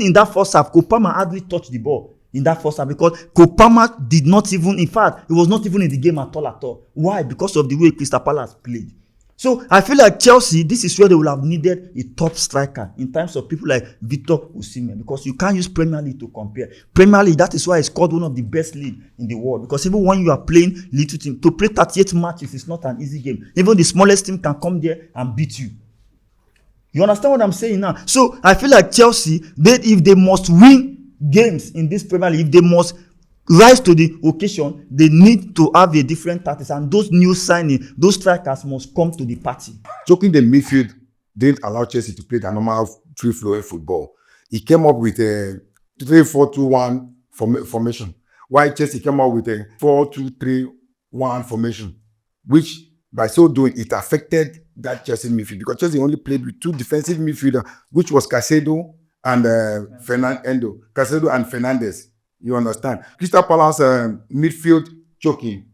In that first half, Palmer hardly touched the ball in that first half because Palmer did not even, in fact, he was not even in the game at all. Why? Because of the way Crystal Palace played. So I feel like Chelsea, this is where they will have needed a top striker in terms of people like Victor Osimhen, because you can't use Premier League to compare. Premier League, that is why he scored one of the best league in the world, because even when you are playing little team, to play 38 matches is not an easy game. Even the smallest team can come there and beat you. You understand what I'm saying now? So I feel like Chelsea, if they must win games in this Premier League, if they must rise to the occasion, they need to have a different tactics, and those new signings, those strikers must come to the party. Choking the midfield didn't allow Chelsea to play the normal free-flowing football. He came up with a 3-4-2-1 formation, while Chelsea came up with a 4-2-3-1 formation, which by so doing, it affected that Chelsea midfield, because Chelsea only played with two defensive midfielders, which was Caicedo and Fernandes. You understand? Crystal Palace midfield choking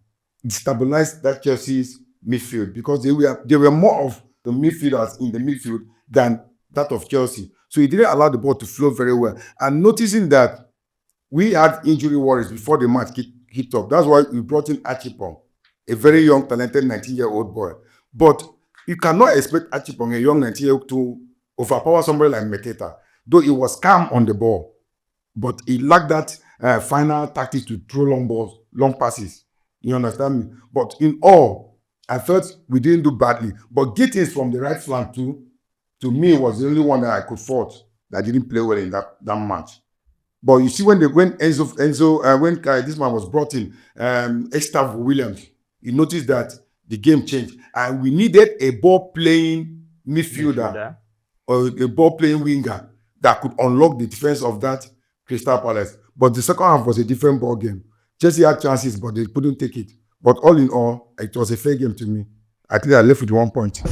destabilized that Chelsea's midfield, because they were more of the midfielders in the midfield than that of Chelsea. So it didn't allow the ball to flow very well. And noticing that we had injury worries before the match kicked off, that's why we brought in Achipong, a very young, talented 19-year-old boy. But you cannot expect Achipong, a young 19-year-old, to overpower somebody like Mateta, though he was calm on the ball. But he lacked that final tactics to throw long balls, long passes. You understand me? But in all, I felt we didn't do badly. But Gittins from the right flank too, to me, was the only one that I could fault that didn't play well in that match. But you see, when this man was brought in, Estavo Williams, you noticed that the game changed, and we needed a ball-playing midfielder or a ball-playing winger that could unlock the defense of that Crystal Palace. But the second half was a different ball game. Chelsea had chances, but they couldn't take it. But all in all, it was a fair game to me. I think I left with 1 point.